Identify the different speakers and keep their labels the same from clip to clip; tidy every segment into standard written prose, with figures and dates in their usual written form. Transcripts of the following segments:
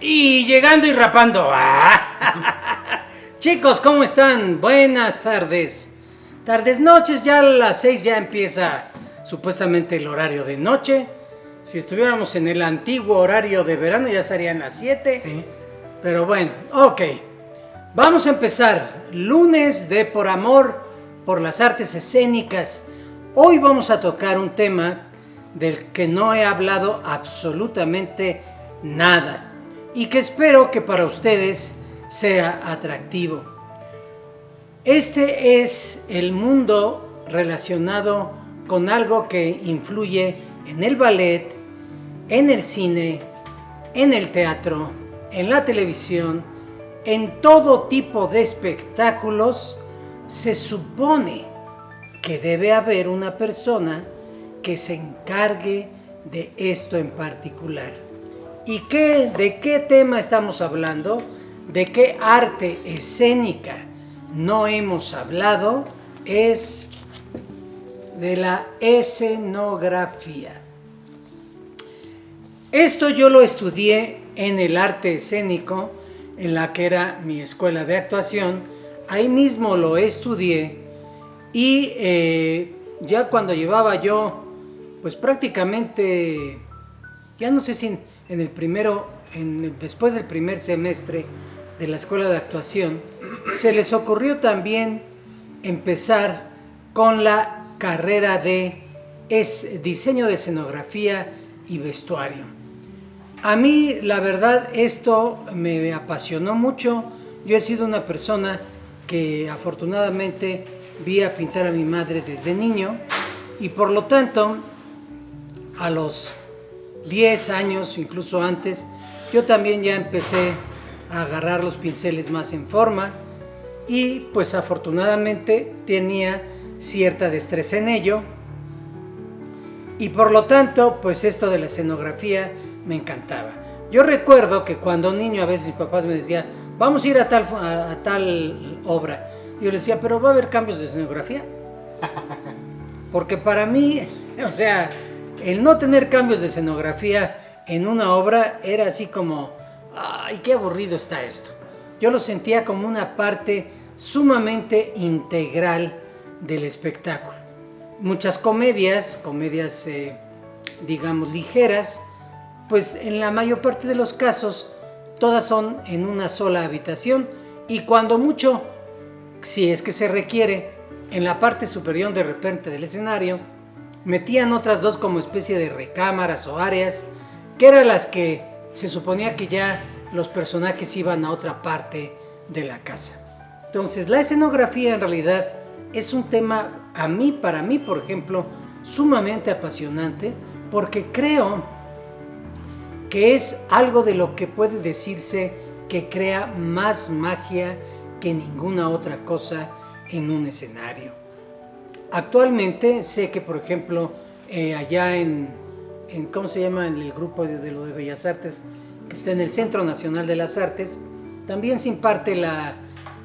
Speaker 1: Y llegando y rapando. Chicos, ¿cómo están? Buenas tardes. Tardes, noches, ya a las 6 ya empieza supuestamente el horario de noche. Si estuviéramos en el antiguo horario de verano ya estarían las 7.
Speaker 2: Sí.
Speaker 1: Pero bueno, ok. Vamos a empezar. Lunes de Por Amor por las Artes Escénicas. Hoy vamos a tocar un tema del que no he hablado absolutamente nada y que espero que para ustedes sea atractivo. Este es el mundo relacionado con algo que influye en el ballet, en el cine, en el teatro, en la televisión, en todo tipo de espectáculos. Se supone que debe haber una persona que se encargue de esto en particular. ¿Y de qué tema estamos hablando? ¿De qué arte escénica no hemos hablado? Es de la escenografía. Esto yo lo estudié en el arte escénico, en la que era mi escuela de actuación. Ahí mismo lo estudié y ya cuando llevaba yo, pues prácticamente, ya no sé si en el primero, después del primer semestre de la escuela de actuación, se les ocurrió también empezar con la carrera de diseño de escenografía y vestuario. A mí, la verdad, esto me apasionó mucho. Yo he sido una persona que afortunadamente vi a pintar a mi madre desde niño y por lo tanto, a los 10 años, incluso antes, yo también ya empecé a agarrar los pinceles más en forma y pues afortunadamente tenía cierta destreza en ello y por lo tanto pues esto de la escenografía me encantaba. Yo recuerdo que cuando niño a veces mis papás me decían vamos a ir a tal obra, y yo les decía pero va a haber cambios de escenografía, porque para mí, o sea, el no tener cambios de escenografía en una obra era así como, ay, qué aburrido está esto. Yo lo sentía como una parte sumamente integral del espectáculo. Muchas comedias, digamos ligeras, pues en la mayor parte de los casos todas son en una sola habitación y cuando mucho, si es que se requiere, en la parte superior de repente del escenario metían otras dos como especie de recámaras o áreas, que eran las que se suponía que ya los personajes iban a otra parte de la casa. Entonces la escenografía en realidad es un tema para mí por ejemplo, sumamente apasionante, porque creo que es algo de lo que puede decirse que crea más magia que ninguna otra cosa en un escenario. Actualmente sé que, por ejemplo, allá en ¿cómo se llama? En el grupo de lo de Bellas Artes, que está en el Centro Nacional de las Artes, también se imparte la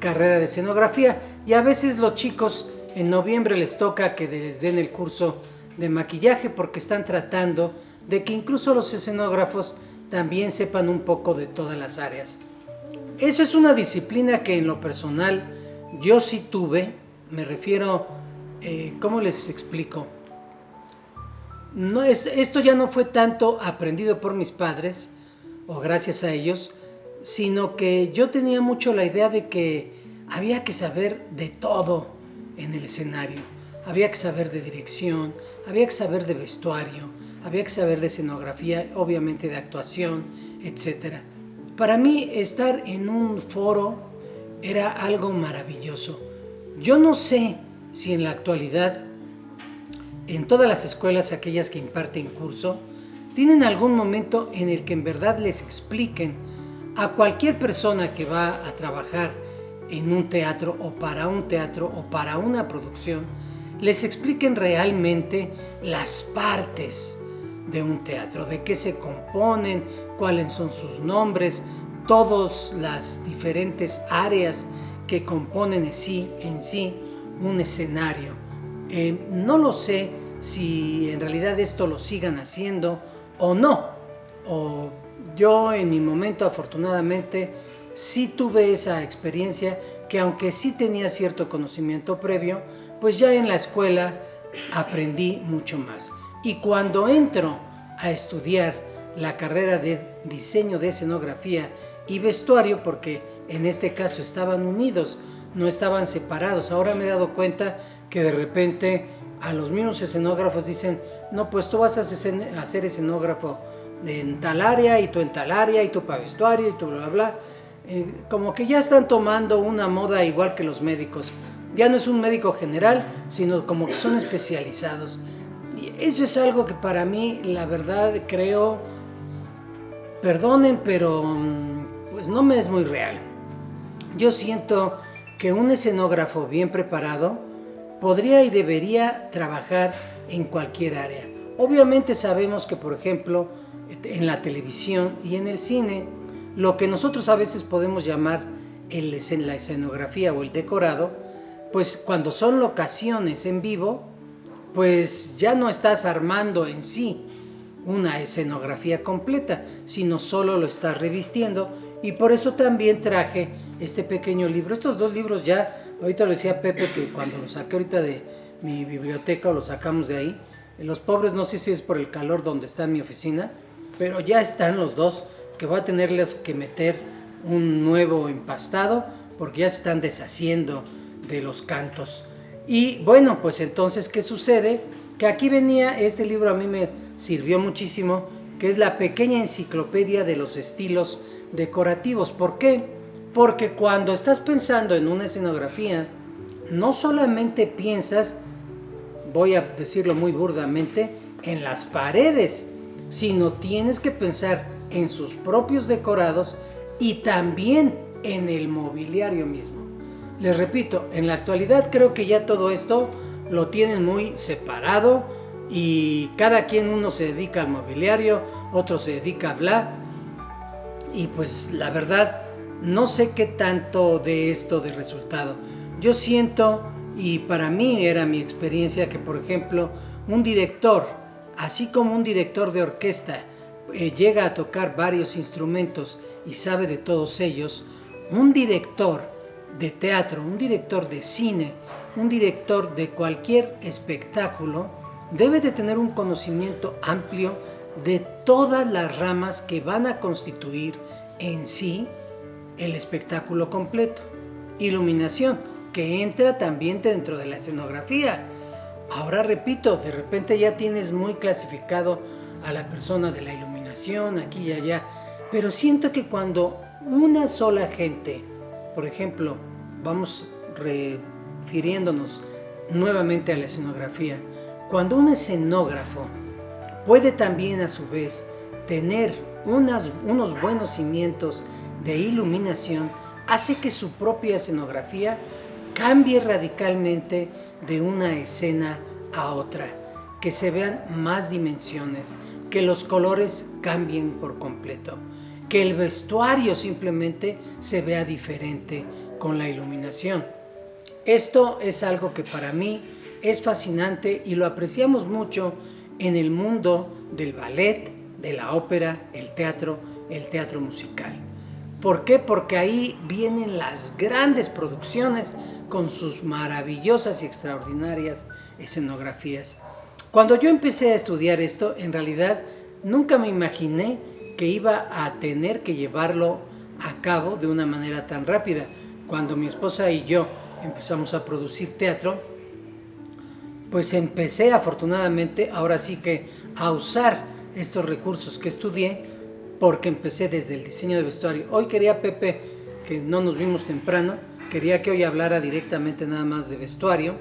Speaker 1: carrera de escenografía y a veces los chicos en noviembre les toca que les den el curso de maquillaje porque están tratando de que incluso los escenógrafos también sepan un poco de todas las áreas. Eso es una disciplina que en lo personal yo sí tuve, me refiero, ¿cómo les explico? No, esto ya no fue tanto aprendido por mis padres o gracias a ellos, sino que yo tenía mucho la idea de que había que saber de todo en el escenario. Había que saber de dirección, había que saber de vestuario, había que saber de escenografía, obviamente de actuación, etc. Para mí estar en un foro era algo maravilloso. Yo no sé si en la actualidad en todas las escuelas, aquellas que imparten curso, tienen algún momento en el que en verdad les expliquen a cualquier persona que va a trabajar en un teatro o para una producción, les expliquen realmente las partes de un teatro, de qué se componen, cuáles son sus nombres, todas las diferentes áreas que componen en sí un escenario. No lo sé si en realidad esto lo sigan haciendo o no, o Yo en mi momento afortunadamente sí tuve esa experiencia que aunque sí tenía cierto conocimiento previo, pues ya en la escuela aprendí mucho más. Y cuando entro a estudiar la carrera de diseño de escenografía y vestuario, porque en este caso estaban unidos, no estaban separados. Ahora me he dado cuenta que de repente a los mismos escenógrafos dicen, no, pues tú vas a ser escenógrafo en tal área y tú en tal área y tú para vestuario y tú bla, bla, bla. Como que ya están tomando una moda igual que los médicos. Ya no es un médico general, sino como que son especializados. Y eso es algo que para mí, la verdad, creo, perdonen, pero pues no me es muy real. Yo siento que un escenógrafo bien preparado podría y debería trabajar en cualquier área. Obviamente sabemos que, por ejemplo, en la televisión y en el cine, lo que nosotros a veces podemos llamar la escenografía o el decorado, pues cuando son locaciones en vivo, pues ya no estás armando en sí una escenografía completa, sino solo lo estás revistiendo. Y por eso también traje este pequeño libro. Estos dos libros ya, ahorita lo decía Pepe que cuando los saqué ahorita de mi biblioteca o los sacamos de ahí, los pobres, no sé si es por el calor donde está mi oficina, pero ya están los dos, que voy a tenerles que meter un nuevo empastado porque ya se están deshaciendo de los cantos. Y bueno, pues entonces, ¿qué sucede? Que aquí venía, este libro a mí me sirvió muchísimo, que es la pequeña enciclopedia de los estilos decorativos. ¿Por qué? Porque cuando estás pensando en una escenografía, no solamente piensas, voy a decirlo muy burdamente, en las paredes, sino tienes que pensar en sus propios decorados y también en el mobiliario mismo. Les repito, en la actualidad creo que ya todo esto lo tienen muy separado y cada quien, uno se dedica al mobiliario, otro se dedica a bla, y pues la verdad no sé qué tanto de esto de resultado. Yo siento, y para mí era mi experiencia, que por ejemplo un director, así como un director de orquesta llega a tocar varios instrumentos y sabe de todos ellos, un director de teatro, un director de cine, un director de cualquier espectáculo debe de tener un conocimiento amplio de todas las ramas que van a constituir en sí el espectáculo completo. Iluminación, que entra también dentro de la escenografía. Ahora repito, de repente ya tienes muy clasificado a la persona de la iluminación aquí y allá, pero siento que cuando una sola gente, por ejemplo, vamos refiriéndonos nuevamente a la escenografía, cuando un escenógrafo puede también a su vez tener unos buenos cimientos de iluminación, hace que su propia escenografía cambie radicalmente de una escena a otra, que se vean más dimensiones, que los colores cambien por completo, que el vestuario simplemente se vea diferente con la iluminación. Esto es algo que para mí es fascinante y lo apreciamos mucho en el mundo del ballet, de la ópera, el teatro musical. ¿Por qué? Porque ahí vienen las grandes producciones con sus maravillosas y extraordinarias escenografías. Cuando yo empecé a estudiar esto, en realidad nunca me imaginé que iba a tener que llevarlo a cabo de una manera tan rápida. Cuando mi esposa y yo empezamos a producir teatro, pues empecé afortunadamente, ahora sí que a usar estos recursos que estudié, porque empecé desde el diseño de vestuario. Hoy quería Pepe, que no nos vimos temprano, quería que hoy hablara directamente nada más de vestuario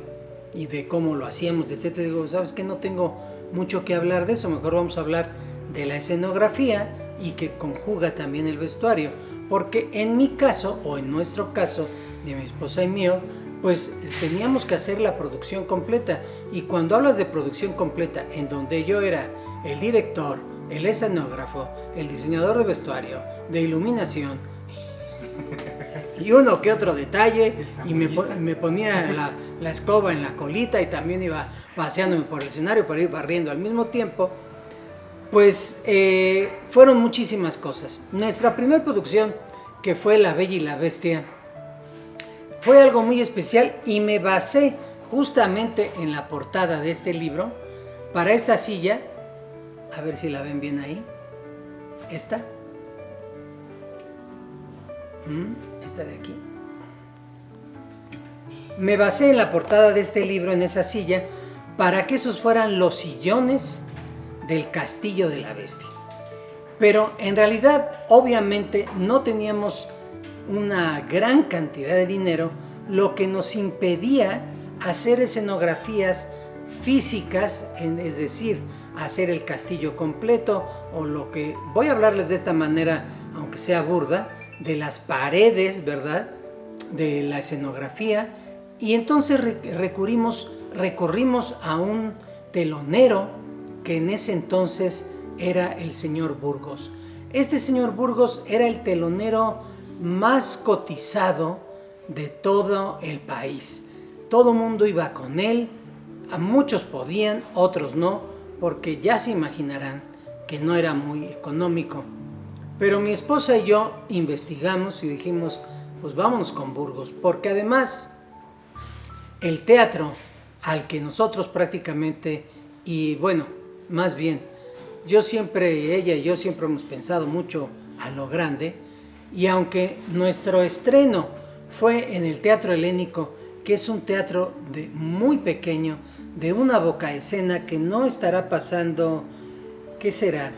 Speaker 1: y de cómo lo hacíamos, etc. Digo, ¿sabes qué? No tengo mucho que hablar de eso, mejor vamos a hablar de la escenografía y que conjuga también el vestuario, porque en mi caso, o en nuestro caso, de mi esposa y mío, pues teníamos que hacer la producción completa. Y cuando hablas de producción completa, en donde yo era el director, el escenógrafo, el diseñador de vestuario, de iluminación y uno que otro detalle, y me ponía la escoba en la colita y también iba paseándome por el escenario para ir barriendo al mismo tiempo, Pues fueron muchísimas cosas. Nuestra primera producción, que fue La Bella y la Bestia, fue algo muy especial y me basé justamente en la portada de este libro para esta silla. A ver si la ven bien ahí. Esta. Esta de aquí. Me basé en la portada de este libro, en esa silla, para que esos fueran los sillones del Castillo de la Bestia. Pero en realidad, obviamente, no teníamos una gran cantidad de dinero, lo que nos impedía hacer escenografías físicas, es decir, hacer el castillo completo, o lo que voy a hablarles de esta manera, aunque sea burda, de las paredes, ¿verdad?, de la escenografía. Y entonces recurrimos a un telonero que en ese entonces era el señor Burgos. Este señor Burgos era el telonero más cotizado de todo el país. Todo mundo iba con él, a muchos podían, otros no, porque ya se imaginarán que no era muy económico. Pero mi esposa y yo investigamos y dijimos, pues vámonos con Burgos, porque además el teatro al que nosotros prácticamente, y bueno, más bien, ella y yo siempre hemos pensado mucho a lo grande, y aunque nuestro estreno fue en el Teatro Helénico, que es un teatro muy pequeño, de una bocaescena que no estará pasando, ¿qué será?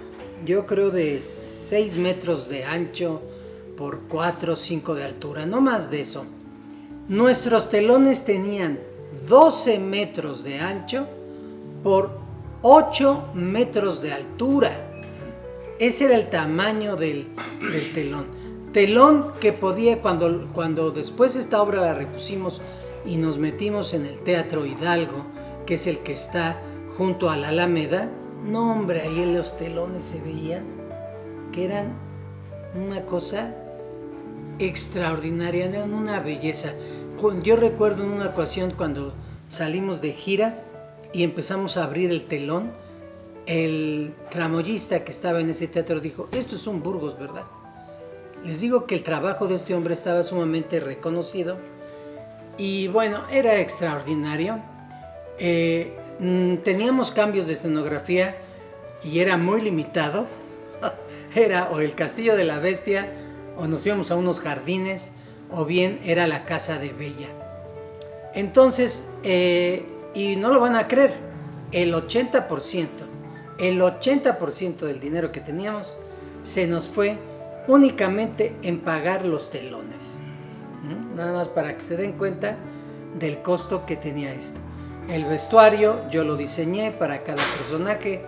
Speaker 1: Yo creo de 6 metros de ancho por 4 o 5 de altura, no más de eso. Nuestros telones tenían 12 metros de ancho por 8 metros de altura. Ese era el tamaño del telón. Telón que podía, cuando después esta obra la repusimos y nos metimos en el Teatro Hidalgo, que es el que está junto a la Alameda, no hombre, ahí en los telones se veían que eran una cosa extraordinaria, eran una belleza. Yo recuerdo en una ocasión cuando salimos de gira y empezamos a abrir el telón, el tramoyista que estaba en ese teatro dijo, esto es un Burgos, ¿verdad? Les digo que el trabajo de este hombre estaba sumamente reconocido y bueno, era extraordinario. Teníamos cambios de escenografía y era muy limitado. Era o el Castillo de la Bestia, o nos íbamos a unos jardines, o bien era la casa de Bella. Entonces, y no lo van a creer, el 80% del dinero que teníamos se nos fue únicamente en pagar los telones. Nada más para que se den cuenta del costo que tenía esto. El vestuario yo lo diseñé para cada personaje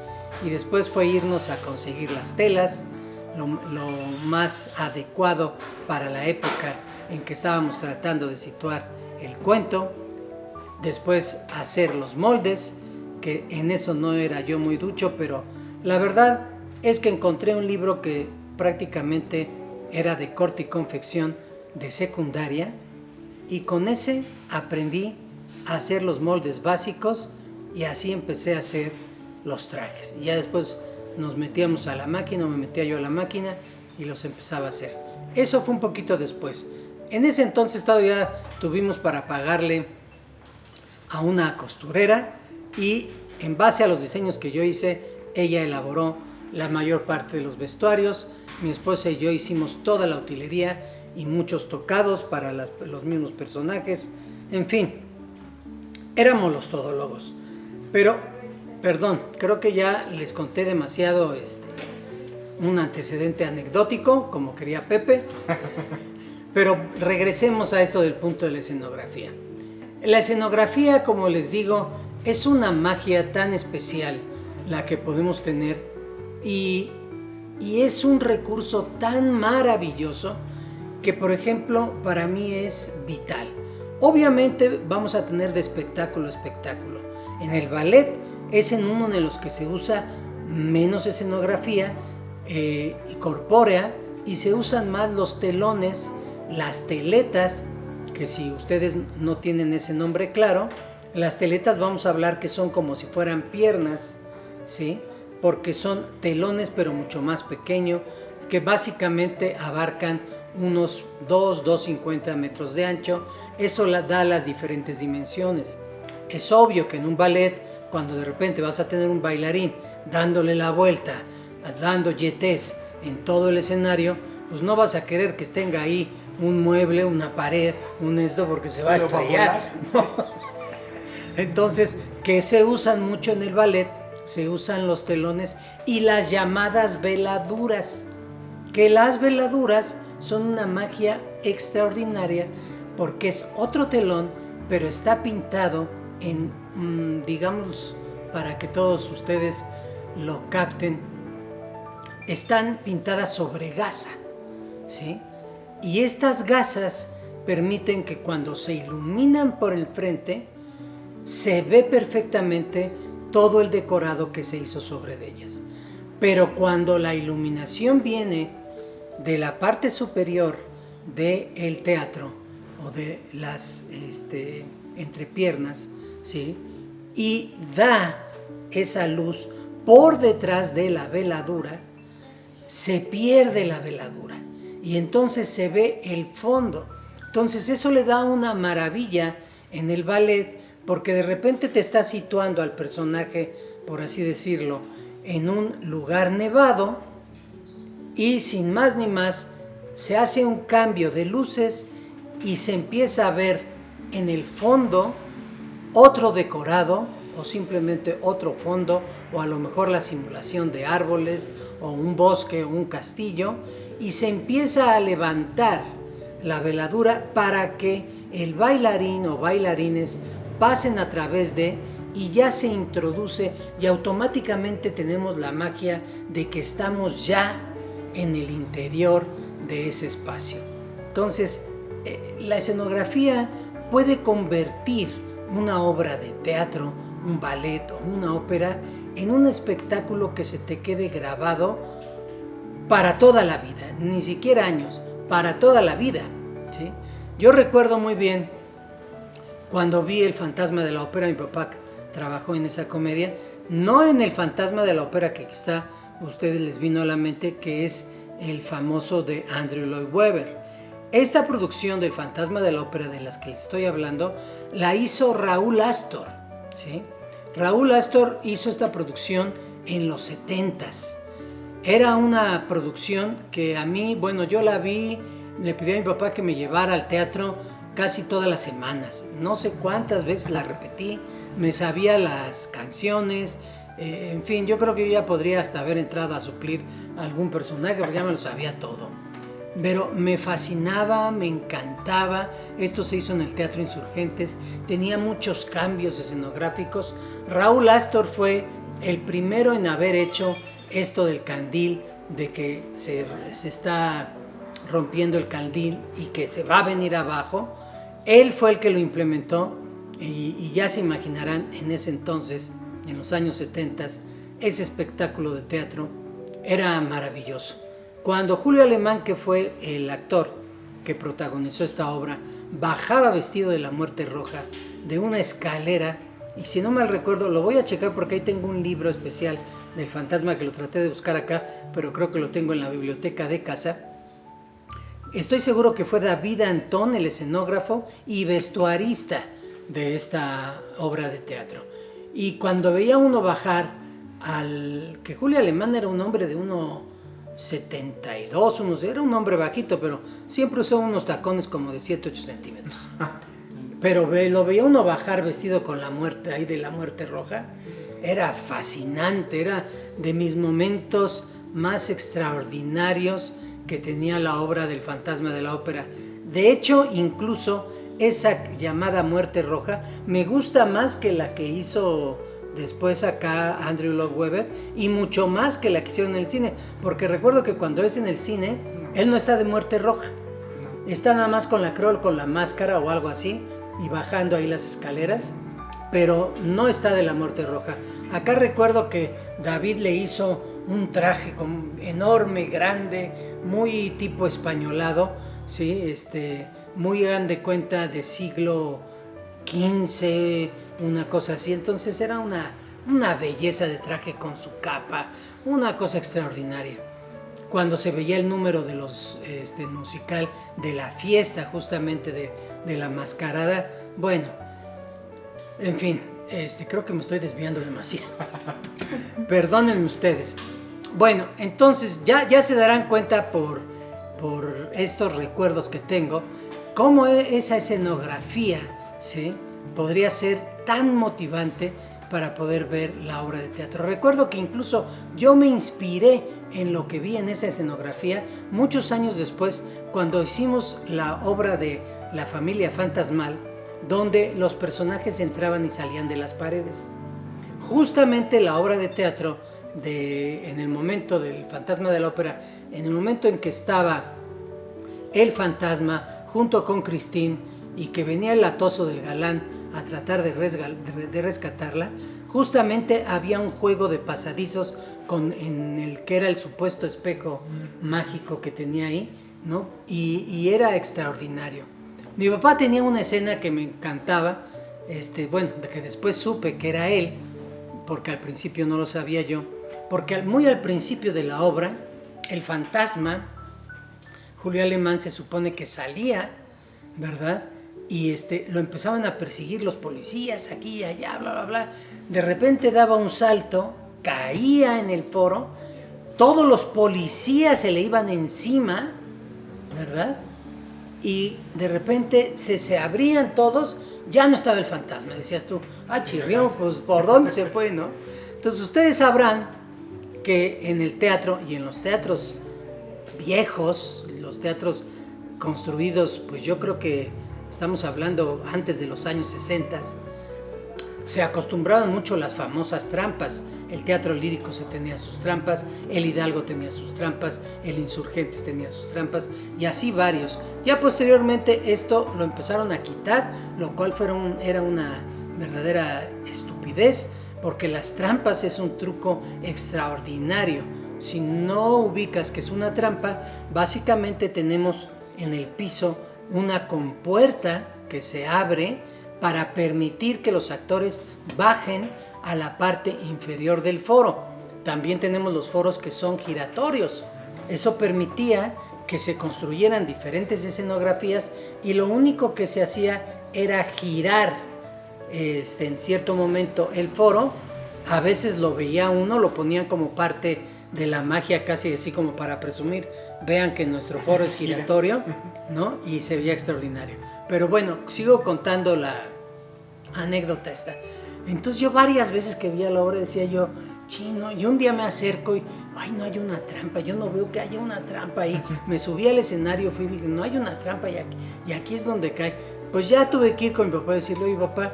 Speaker 1: y después fue irnos a conseguir las telas, lo más adecuado para la época en que estábamos tratando de situar el cuento. Después hacer los moldes, que en eso no era yo muy ducho, pero la verdad es que encontré un libro que prácticamente era de corte y confección de secundaria y con ese aprendí a hacer los moldes básicos y así empecé a hacer los trajes. Y ya después nos metíamos a la máquina, me metía yo a la máquina y los empezaba a hacer. Eso fue un poquito después. En ese entonces todavía tuvimos para pagarle a una costurera y en base a los diseños que yo hice, ella elaboró la mayor parte de los vestuarios. Mi esposa y yo hicimos toda la utilería y muchos tocados para los mismos personajes. En fin, éramos los todólogos. Pero, perdón, creo que ya les conté demasiado un antecedente anecdótico, como quería Pepe. Pero regresemos a esto del punto de la escenografía. La escenografía, como les digo, es una magia tan especial la que podemos tener y es un recurso tan maravilloso que, por ejemplo, para mí es vital. Obviamente vamos a tener de espectáculo a espectáculo. En el ballet es en uno de los que se usa menos escenografía corpórea y se usan más los telones, las teletas, que si ustedes no tienen ese nombre claro, las teletas vamos a hablar que son como si fueran piernas, ¿sí? porque son telones pero mucho más pequeños, que básicamente abarcan unos 2,50 metros de ancho. Eso da las diferentes dimensiones. Es obvio que en un ballet, cuando de repente vas a tener un bailarín dándole la vuelta, dando jetés en todo el escenario, pues no vas a querer que tenga ahí un mueble, una pared, un esto, porque se va a estrellar. Entonces, que se usan mucho en el ballet, se usan los telones y las llamadas veladuras, que las veladuras son una magia extraordinaria porque es otro telón, pero está pintado en, digamos, para que todos ustedes lo capten, están pintadas sobre gasa, ¿sí? Y estas gasas permiten que cuando se iluminan por el frente, se ve perfectamente todo el decorado que se hizo sobre ellas. Pero cuando la iluminación viene de la parte superior del teatro o de las entrepiernas, ¿sí? Y da esa luz por detrás de la veladura, se pierde la veladura y entonces se ve el fondo. Entonces eso le da una maravilla en el ballet, porque de repente te está situando al personaje, por así decirlo, en un lugar nevado, y sin más ni más se hace un cambio de luces y se empieza a ver en el fondo otro decorado o simplemente otro fondo, o a lo mejor la simulación de árboles o un bosque o un castillo, y se empieza a levantar la veladura para que el bailarín o bailarines pasen a través de, y ya se introduce y automáticamente tenemos la magia de que estamos ya en el interior de ese espacio. Entonces, la escenografía puede convertir una obra de teatro, un ballet o una ópera en un espectáculo que se te quede grabado para toda la vida, ni siquiera años, para toda la vida, ¿sí? Yo recuerdo muy bien cuando vi El Fantasma de la Ópera. Mi papá trabajó en esa comedia, no en El Fantasma de la Ópera que quizá a ustedes les vino a la mente, que es el famoso de Andrew Lloyd Webber. Esta producción del Fantasma de la Ópera de las que les estoy hablando la hizo Raúl Astor, ¿sí? Raúl Astor hizo esta producción en los 70s. Era una producción que a mí, bueno, yo la vi, le pedí a mi papá que me llevara al teatro casi todas las semanas. No sé cuántas veces la repetí, me sabía las canciones, en fin, yo creo que yo ya podría hasta haber entrado a suplir a algún personaje porque ya me lo sabía todo. Pero me fascinaba, me encantaba. Esto se hizo en el Teatro Insurgentes, tenía muchos cambios escenográficos. Raúl Astor fue el primero en haber hecho esto del candil, de que se está rompiendo el candil y que se va a venir abajo. Él fue el que lo implementó, y ya se imaginarán, en ese entonces, en los años 70, ese espectáculo de teatro era maravilloso. Cuando Julio Alemán, que fue el actor que protagonizó esta obra, bajaba vestido de la Muerte Roja de una escalera, y si no mal recuerdo, lo voy a checar porque ahí tengo un libro especial del fantasma que lo traté de buscar acá, pero creo que lo tengo en la biblioteca de casa. Estoy seguro que fue David Antón, el escenógrafo y vestuarista de esta obra de teatro. Y cuando veía uno bajar que Julio Alemán era un hombre de 1,72, era un hombre bajito, pero siempre usó unos tacones como de 7-8 centímetros. Pero lo veía uno bajar vestido con la muerte, ahí de la Muerte Roja. Era fascinante, era de mis momentos más extraordinarios que tenía la obra del Fantasma de la Ópera. De hecho, incluso esa llamada Muerte Roja me gusta más que la que hizo después acá Andrew Lloyd Webber, y mucho más que la que hicieron en el cine, porque recuerdo que cuando es en el cine, él no está de Muerte Roja, está nada más con la crol, con la máscara o algo así, y bajando ahí las escaleras, pero no está de la Muerte Roja. Acá recuerdo que David le hizo un traje enorme, grande, muy tipo españolado, ¿sí? Muy grande, cuenta de siglo XV, una cosa así. Entonces era una una belleza de traje con su capa, una cosa extraordinaria. Cuando se veía el número de los musical de la fiesta justamente de la mascarada, bueno, en fin, creo que me estoy desviando demasiado. Perdónenme ustedes. Bueno, entonces ya se darán cuenta por estos recuerdos que tengo, cómo esa escenografía, ¿sí?, podría ser tan motivante para poder ver la obra de teatro. Recuerdo que incluso yo me inspiré en lo que vi en esa escenografía muchos años después, cuando hicimos la obra de La familia fantasmal, donde los personajes entraban y salían de las paredes. Justamente la obra de teatro en el momento del fantasma de la ópera, en el momento en que estaba el fantasma junto con Christine y que venía el latoso del galán a tratar de rescatarla, justamente había un juego de pasadizos en el que era el supuesto espejo mágico que tenía ahí, ¿no? Y era extraordinario. Mi papá tenía una escena que me encantaba, bueno, de que después supe que era él, porque al principio no lo sabía yo, porque muy al principio de la obra, el fantasma, Julio Alemán, se supone que salía, ¿verdad?, y lo empezaban a perseguir los policías aquí y allá, bla, bla, bla. De repente daba un salto, caía en el foro, todos los policías se le iban encima, ¿verdad? Y de repente se abrían todos, ya no estaba el fantasma. Decías tú, chirrión, pues ¿por dónde se fue, no? Entonces ustedes sabrán que en el teatro y en los teatros viejos, los teatros construidos, pues yo creo que estamos hablando antes de los años 60, se acostumbraban mucho las famosas trampas. El teatro lírico se tenía sus trampas, el Hidalgo tenía sus trampas, el Insurgentes tenía sus trampas, y así varios. Ya posteriormente esto lo empezaron a quitar, lo cual era una verdadera estupidez, porque las trampas es un truco extraordinario. Si no ubicas que es una trampa, básicamente tenemos en el piso una compuerta que se abre para permitir que los actores bajen a la parte inferior del foro. También tenemos los foros que son giratorios. Eso permitía que se construyeran diferentes escenografías y lo único que se hacía era girar en cierto momento el foro. A veces lo veía uno, lo ponían como parte de la magia, casi así como para presumir, vean que nuestro foro es giratorio, ¿no? Y se veía extraordinario. Pero bueno, sigo contando la anécdota esta. Entonces yo varias veces que veía la obra decía yo, chino, y un día me acerco y, no hay una trampa, yo no veo que haya una trampa ahí. Me subí al escenario, fui y dije, no hay una trampa y aquí es donde cae. Pues ya tuve que ir con mi papá y decirle, oye papá,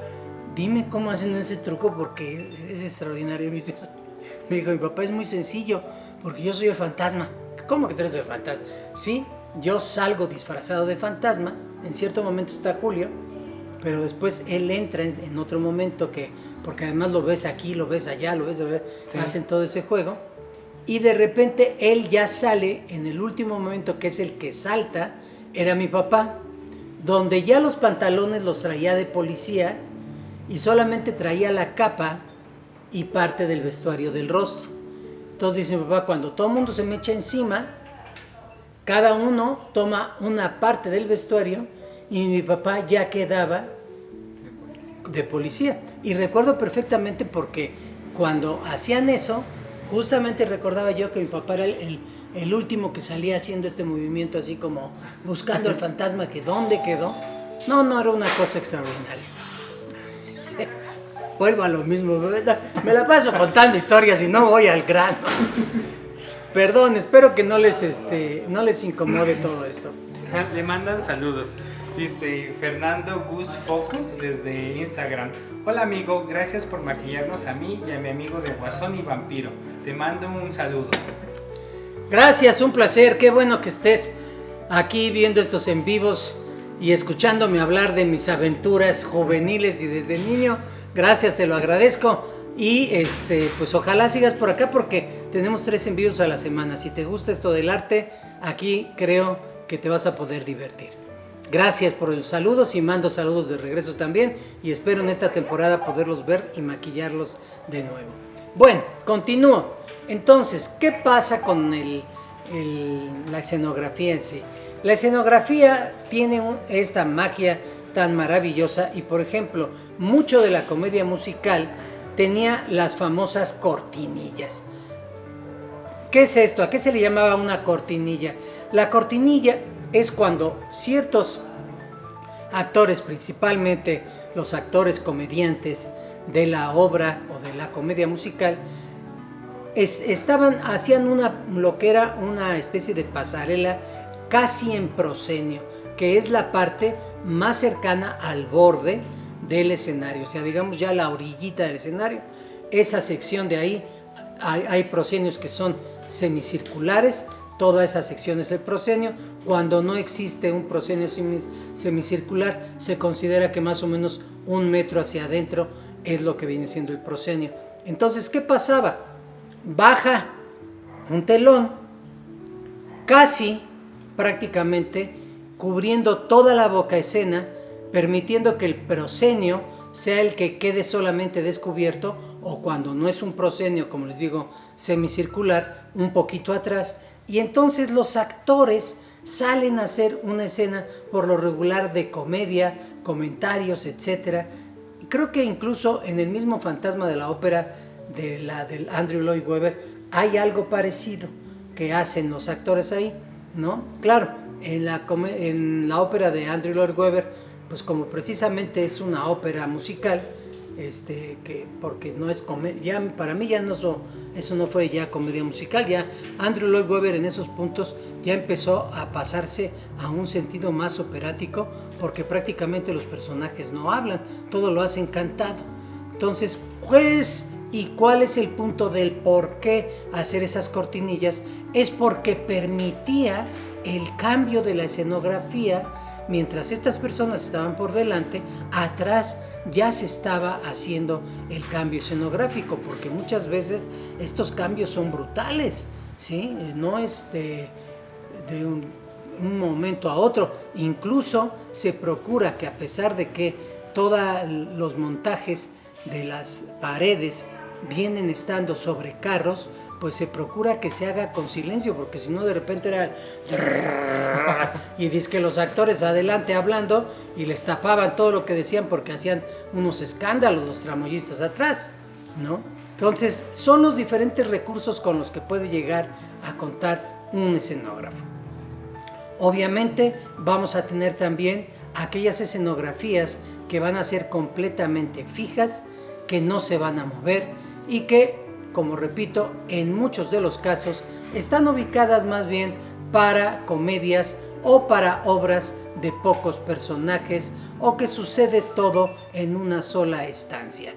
Speaker 1: dime cómo hacen ese truco porque es extraordinario. Me dijo, mi papá, es muy sencillo, porque yo soy el fantasma. ¿Cómo que tú eres el fantasma? Sí, yo salgo disfrazado de fantasma, en cierto momento está Julio, pero después él entra en otro momento, porque además lo ves aquí, lo ves allá, sí, hacen todo ese juego, y de repente él ya sale en el último momento, que es el que salta, era mi papá, donde ya los pantalones los traía de policía, y solamente traía la capa y parte del vestuario del rostro. Entonces dice mi papá, cuando todo el mundo se me echa encima, cada uno toma una parte del vestuario y mi papá ya quedaba de policía. Y recuerdo perfectamente porque cuando hacían eso, justamente recordaba yo que mi papá era el último que salía haciendo este movimiento así como buscando al fantasma que dónde quedó. No, era una cosa extraordinaria. Vuelvo a lo mismo, me la paso contando historias y no voy al grano. Perdón, espero que no les incomode todo esto.
Speaker 2: Le mandan saludos. Dice Fernando Gus Focus desde Instagram. Hola amigo, gracias por maquillarnos a mí y a mi amigo de Guasón y Vampiro. Te mando un saludo.
Speaker 1: Gracias, un placer. Qué bueno que estés aquí viendo estos en vivos y escuchándome hablar de mis aventuras juveniles y desde niño. Gracias, te lo agradezco. Y pues ojalá sigas por acá porque tenemos 3 envíos a la semana. Si te gusta esto del arte, aquí creo que te vas a poder divertir. Gracias por los saludos y mando saludos de regreso también y espero en esta temporada poderlos ver y maquillarlos de nuevo. Bueno, continúo. Entonces, ¿qué pasa con la escenografía en sí? La escenografía tiene esta magia tan maravillosa y, por ejemplo, mucho de la comedia musical tenía las famosas cortinillas. ¿Qué es esto? ¿A qué se le llamaba una cortinilla? La cortinilla es cuando ciertos actores, principalmente los actores comediantes de la obra o de la comedia musical, hacían lo que era una especie de pasarela casi en proscenio, que es la parte más cercana al borde del escenario, o sea, digamos ya la orillita del escenario. Esa sección de ahí hay proscenios que son semicirculares, toda esa sección es el proscenio. Cuando no existe un proscenio semicircular, se considera que más o menos 1 metro hacia adentro es lo que viene siendo el proscenio. Entonces, ¿qué pasaba? Baja un telón casi prácticamente cubriendo toda la boca escena, permitiendo que el proscenio sea el que quede solamente descubierto, o cuando no es un proscenio, como les digo, semicircular, un poquito atrás, y entonces los actores salen a hacer una escena por lo regular de comedia, comentarios, etc. Creo que incluso en el mismo Fantasma de la Ópera del Andrew Lloyd Webber hay algo parecido que hacen los actores ahí, ¿no? Claro, en la ópera de Andrew Lloyd Webber, pues como precisamente es una ópera musical, porque no es comedia, ya para mí ya no eso no fue ya comedia musical, ya Andrew Lloyd Webber en esos puntos ya empezó a pasarse a un sentido más operático, porque prácticamente los personajes no hablan, todo lo hacen cantado. Entonces, pues, ¿y cuál es el punto del por qué hacer esas cortinillas? Es porque permitía el cambio de la escenografía. Mientras estas personas estaban por delante, atrás ya se estaba haciendo el cambio escenográfico, porque muchas veces estos cambios son brutales, ¿sí? No es de un momento a otro. Incluso se procura que, a pesar de que todos los montajes de las paredes vienen estando sobre carros, pues se procura que se haga con silencio, porque si no de repente era y dice que los actores adelante hablando y les tapaban todo lo que decían porque hacían unos escándalos los tramoyistas atrás, ¿no? Entonces son los diferentes recursos con los que puede llegar a contar un escenógrafo. Obviamente vamos a tener también aquellas escenografías que van a ser completamente fijas, que no se van a mover y que, como repito, en muchos de los casos están ubicadas más bien para comedias o para obras de pocos personajes, o que sucede todo en una sola estancia.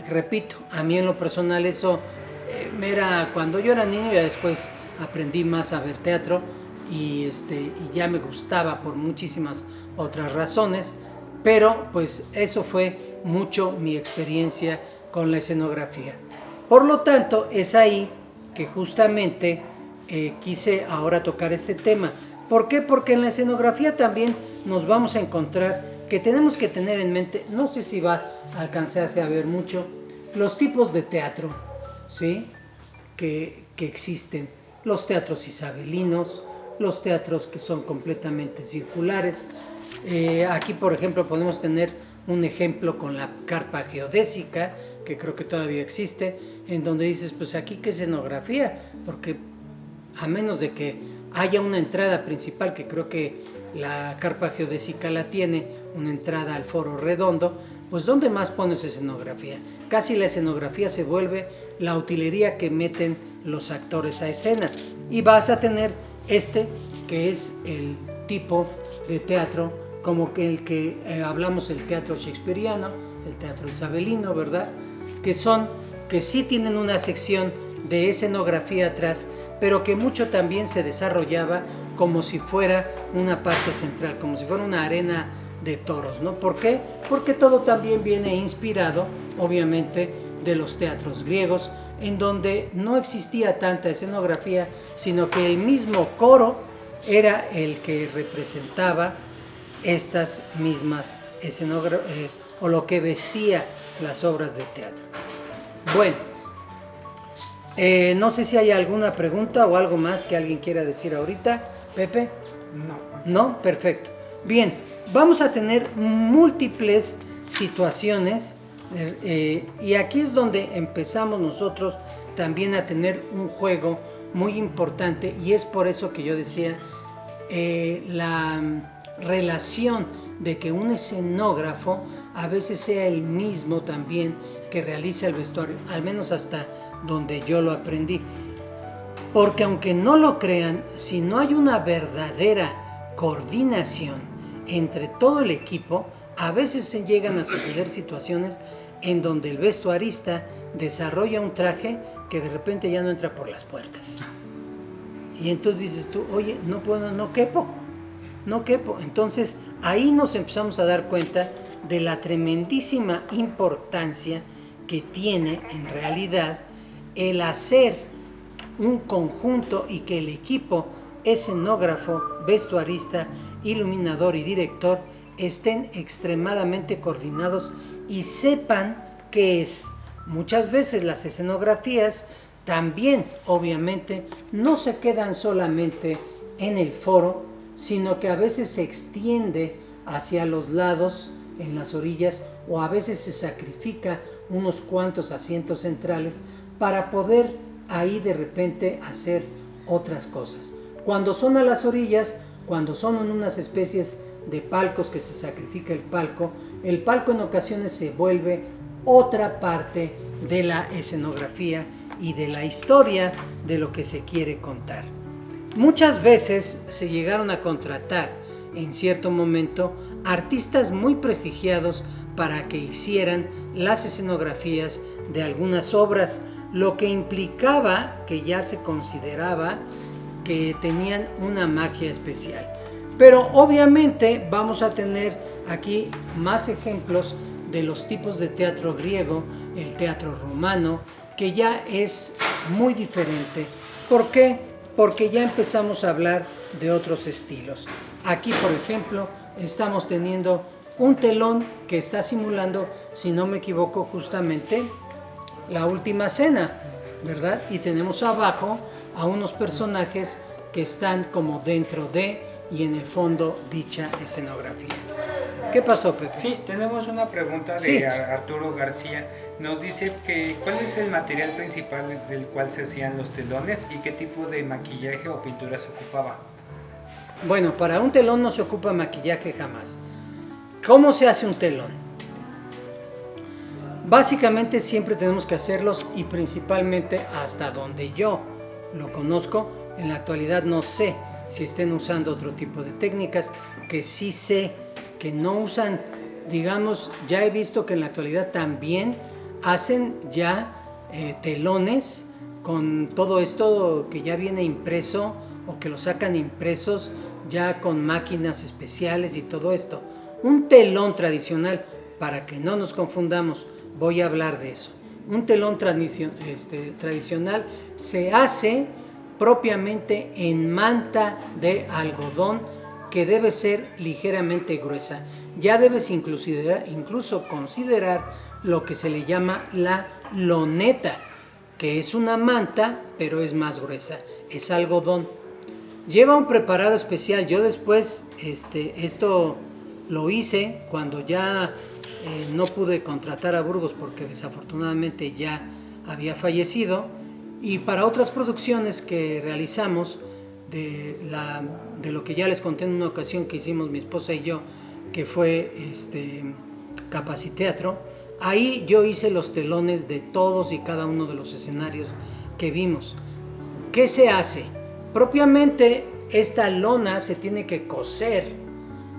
Speaker 1: Repito, a mí en lo personal eso cuando yo era niño, ya después aprendí más a ver teatro y ya me gustaba por muchísimas otras razones, pero pues eso fue mucho mi experiencia con la escenografía. Por lo tanto, es ahí que justamente quise ahora tocar este tema. ¿Por qué? Porque en la escenografía también nos vamos a encontrar que tenemos que tener en mente, no sé si va a alcanzarse a ver mucho, los tipos de teatro, ¿sí? que existen. Los teatros isabelinos, los teatros que son completamente circulares. Aquí, por ejemplo, podemos tener un ejemplo con la carpa geodésica, que creo que todavía existe, en donde dices, pues aquí qué escenografía, porque a menos de que haya una entrada principal, que creo que la carpa geodésica la tiene, una entrada al foro redondo, pues ¿dónde más pones escenografía? Casi la escenografía se vuelve la utilería que meten los actores a escena, y vas a tener que es el tipo de teatro como que el que hablamos, el teatro shakespeariano, el teatro isabelino, ¿verdad? Que sí tienen una sección de escenografía atrás, pero que mucho también se desarrollaba como si fuera una parte central, como si fuera una arena de toros, ¿no? ¿Por qué? Porque todo también viene inspirado, obviamente, de los teatros griegos, en donde no existía tanta escenografía, sino que el mismo coro era el que representaba estas mismas escenografías o lo que vestía las obras de teatro. Bueno, no sé si hay alguna pregunta o algo más que alguien quiera decir ahorita. Pepe. No, perfecto. Bien, vamos a tener múltiples situaciones y aquí es donde empezamos nosotros también a tener un juego muy importante, y es por eso que yo decía la relación de que un escenógrafo a veces sea el mismo también que realiza el vestuario, al menos hasta donde yo lo aprendí. Porque aunque no lo crean, si no hay una verdadera coordinación entre todo el equipo, a veces se llegan a suceder situaciones en donde el vestuarista desarrolla un traje que de repente ya no entra por las puertas. Y entonces dices tú, oye, no puedo, no quepo. Entonces ahí nos empezamos a dar cuenta de la tremendísima importancia que tiene en realidad el hacer un conjunto y que el equipo escenógrafo, vestuarista, iluminador y director estén extremadamente coordinados y sepan qué es. Muchas veces las escenografías también, obviamente, no se quedan solamente en el foro, sino que a veces se extiende hacia los lados, en las orillas, o a veces se sacrifica unos cuantos asientos centrales para poder ahí de repente hacer otras cosas. Cuando son a las orillas, cuando son en unas especies de palcos que se sacrifica el palco en ocasiones se vuelve otra parte de la escenografía y de la historia de lo que se quiere contar. Muchas veces se llegaron a contratar en cierto momento artistas muy prestigiados para que hicieran las escenografías de algunas obras, lo que implicaba que ya se consideraba que tenían una magia especial. Pero obviamente vamos a tener aquí más ejemplos de los tipos de teatro griego, el teatro romano, que ya es muy diferente. ¿Por qué? Porque ya empezamos a hablar de otros estilos. Aquí, por ejemplo, estamos teniendo un telón que está simulando, si no me equivoco, justamente la última cena, ¿verdad? Y tenemos abajo a unos personajes que están como dentro de y en el fondo dicha escenografía. ¿Qué pasó, Pepe?
Speaker 2: Sí, tenemos una pregunta de Arturo García. Nos dice que ¿cuál es el material principal del cual se hacían los telones y qué tipo de maquillaje o pintura se ocupaba?
Speaker 1: Bueno, para un telón no se ocupa maquillaje jamás. ¿Cómo se hace un telón? Básicamente siempre tenemos que hacerlos y principalmente hasta donde yo lo conozco, en la actualidad no sé si estén usando otro tipo de técnicas, que sí sé que no usan, digamos, ya he visto que en la actualidad también hacen ya telones con todo esto que ya viene impreso o que lo sacan impresos ya con máquinas especiales y todo esto. Un telón tradicional, para que no nos confundamos, voy a hablar de eso. Un telón tradicional se hace propiamente en manta de algodón que debe ser ligeramente gruesa. Ya debes incluso considerar lo que se le llama la loneta, que es una manta, pero es más gruesa, es algodón. Lleva un preparado especial. Yo después esto lo hice cuando ya no pude contratar a Burgos porque desafortunadamente ya había fallecido, y para otras producciones que realizamos de lo que ya les conté en una ocasión que hicimos mi esposa y yo, que fue Capaciteatro, ahí yo hice los telones de todos y cada uno de los escenarios que vimos. ¿Qué se hace? Propiamente esta lona se tiene que coser,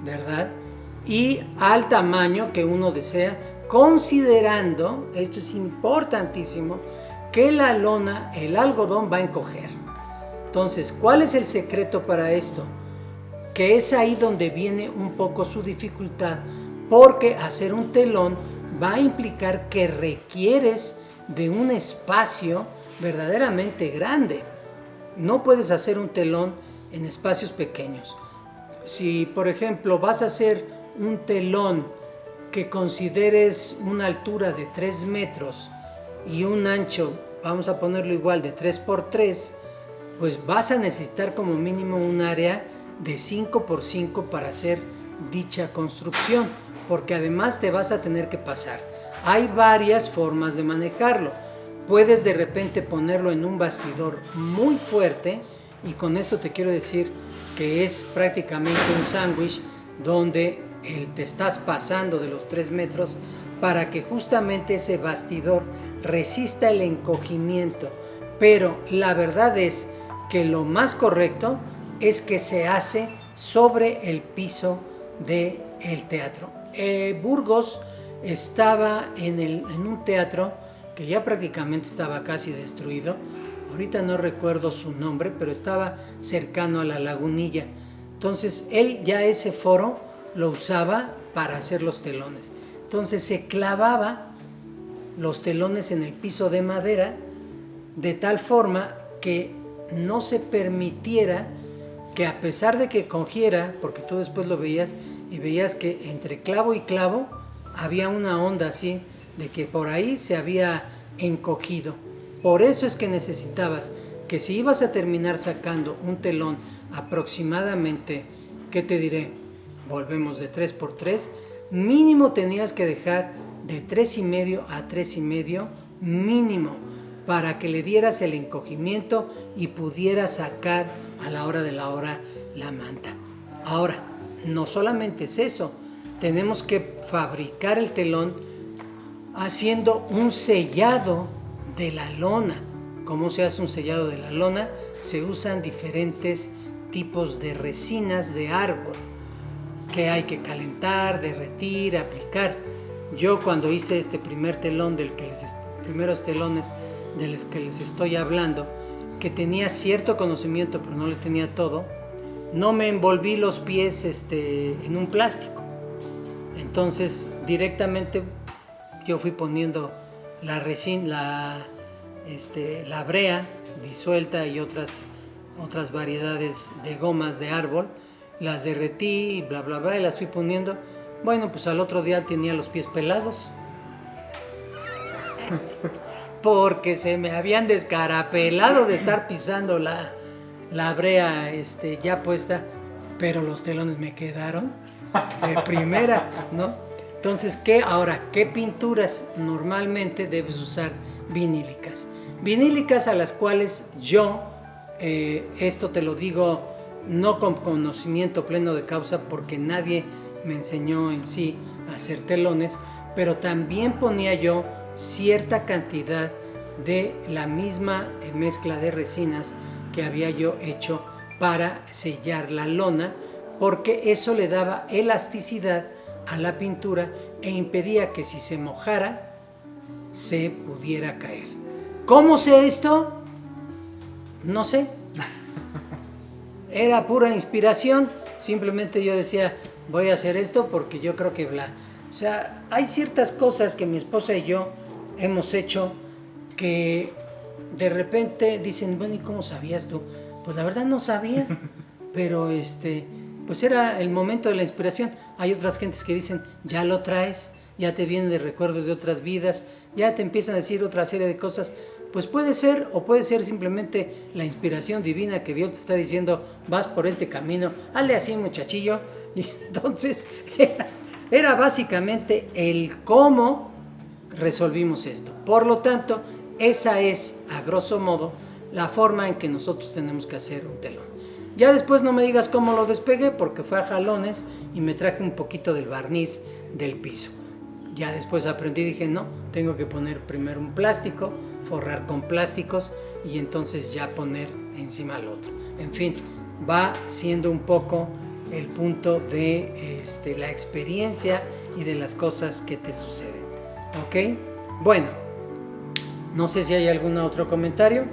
Speaker 1: ¿verdad? Y al tamaño que uno desea, considerando, esto es importantísimo, que la lona, el algodón va a encoger. Entonces, ¿cuál es el secreto para esto? Que es ahí donde viene un poco su dificultad, porque hacer un telón va a implicar que requieres de un espacio verdaderamente grande. No puedes hacer un telón en espacios pequeños. si por ejemplo vas a hacer un telón que consideres una altura de 3 metros y un ancho, vamos a ponerlo igual, de 3 por 3, pues vas a necesitar como mínimo un área de 5 por 5 para hacer dicha construcción, porque además te vas a tener que pasar. Hay varias formas de manejarlo. Puedes de repente ponerlo en un bastidor muy fuerte, y con esto te quiero decir que es prácticamente un sándwich donde te estás pasando de los 3 metros para que justamente ese bastidor resista el encogimiento. Pero la verdad es que lo más correcto es que se hace sobre el piso del teatro. Burgos estaba en un teatro que ya prácticamente estaba casi destruido. Ahorita no recuerdo su nombre, pero estaba cercano a la Lagunilla. Entonces él ya ese foro lo usaba para hacer los telones. Entonces se clavaba los telones en el piso de madera de tal forma que no se permitiera que, a pesar de que cogiera, porque tú después lo veías y veías que entre clavo y clavo había una onda así de que por ahí se había encogido. Por eso es que necesitabas que, si ibas a terminar sacando un telón aproximadamente, ¿qué te diré? Volvemos de 3 por 3, mínimo tenías que dejar de 3,5 a 3,5 mínimo, para que le dieras el encogimiento y pudieras sacar a la hora de la hora la manta. Ahora, no solamente es eso, tenemos que fabricar el telón haciendo un sellado de la lona. ¿Cómo se hace un sellado de la lona? Se usan diferentes tipos de resinas de árbol que hay que calentar, derretir, aplicar. Yo, cuando hice este primer telón primeros telones de los que les estoy hablando, que tenía cierto conocimiento pero no le tenía todo, no me envolví los pies en un plástico. Entonces directamente yo fui poniendo la resina, la brea disuelta y otras variedades de gomas de árbol, las derretí y bla bla bla, y las fui poniendo. Bueno, pues al otro día tenía los pies pelados porque se me habían descarapelado de estar pisando la brea ya puesta, pero los telones me quedaron de primera, ¿no? Entonces, ¿qué pinturas normalmente debes usar? Vinílicas a las cuales yo, esto te lo digo no con conocimiento pleno de causa, porque nadie me enseñó en sí a hacer telones, pero también ponía yo cierta cantidad de la misma mezcla de resinas que había yo hecho para sellar la lona, porque eso le daba elasticidad a la pintura e impedía que, si se mojara, se pudiera caer. ¿Cómo sé esto? No sé. Era pura inspiración. Simplemente yo decía, voy a hacer esto porque yo creo que O sea, hay ciertas cosas que mi esposa y yo hemos hecho que de repente dicen, bueno, ¿y cómo sabías tú? Pues la verdad no sabía, pero pues era el momento de la inspiración. Hay otras gentes que dicen, ya lo traes, ya te vienen de recuerdos de otras vidas, ya te empiezan a decir otra serie de cosas. Pues puede ser, o puede ser simplemente la inspiración divina que Dios te está diciendo, vas por este camino, hazle así, muchachillo. Y entonces era básicamente el cómo resolvimos esto. Por lo tanto, esa es, a grosso modo, la forma en que nosotros tenemos que hacer un telón. Ya después no me digas cómo lo despegué, porque fue a jalones y me traje un poquito del barniz del piso. Ya después aprendí y dije, no, tengo que poner primero un plástico, forrar con plásticos y entonces ya poner encima el otro. En fin, va siendo un poco el punto de la experiencia y de las cosas que te suceden. ¿Ok? Bueno, no sé si hay algún otro comentario.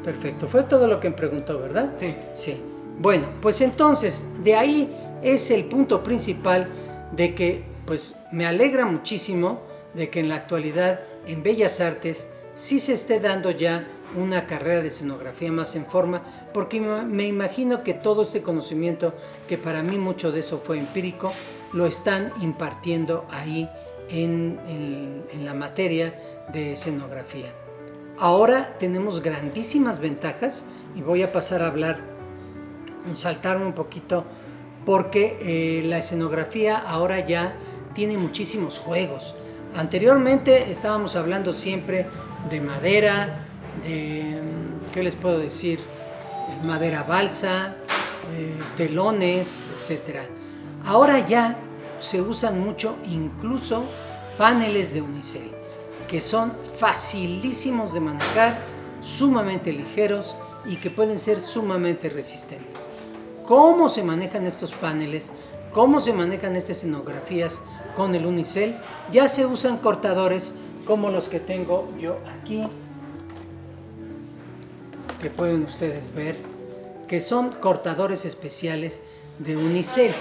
Speaker 1: Perfecto, fue todo lo que me preguntó, ¿verdad?
Speaker 2: Sí.
Speaker 1: Sí. Bueno, pues entonces, de ahí es el punto principal de que, pues, me alegra muchísimo de que en la actualidad en Bellas Artes sí se esté dando ya una carrera de escenografía más en forma, porque me imagino que todo este conocimiento, que para mí mucho de eso fue empírico, lo están impartiendo ahí en la materia de escenografía. Ahora tenemos grandísimas ventajas y voy a pasar a hablar, saltarme un poquito, porque la escenografía ahora ya tiene muchísimos juegos. Anteriormente estábamos hablando siempre de madera, de, ¿qué les puedo decir? Madera balsa, telones, etc. Ahora ya se usan mucho incluso paneles de unicel, que son facilísimos de manejar, sumamente ligeros y que pueden ser sumamente resistentes. ¿Cómo se manejan estos paneles? ¿Cómo se manejan estas escenografías con el unicel? Ya se usan cortadores como los que tengo yo aquí, que pueden ustedes ver, que son cortadores especiales de unicel,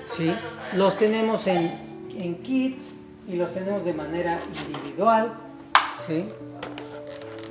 Speaker 1: ¿sí? Los tenemos en kits y los tenemos de manera individual, ¿sí?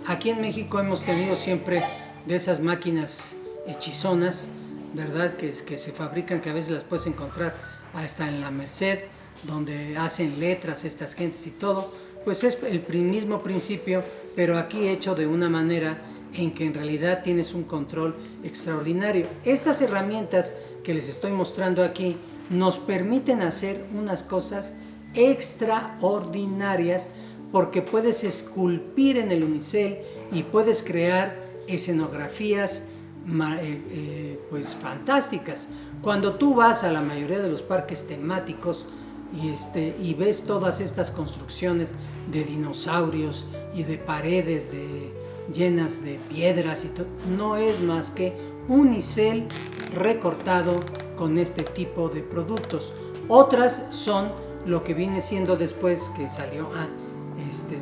Speaker 1: Aquí en México hemos tenido siempre de esas máquinas hechizonas, ¿verdad? Que se fabrican, que a veces las puedes encontrar hasta en la Merced, donde hacen letras estas gentes y todo. Pues es el mismo principio, pero aquí hecho de una manera en que en realidad tienes un control extraordinario. Estas herramientas que les estoy mostrando aquí nos permiten hacer unas cosas extraordinarias, porque puedes esculpir en el unicel y puedes crear escenografías pues fantásticas. Cuando tú vas a la mayoría de los parques temáticos y ves todas estas construcciones de dinosaurios y de paredes llenas de piedras y todo, no es más que unicel recortado con este tipo de productos. Otras son lo que viene siendo después, que salió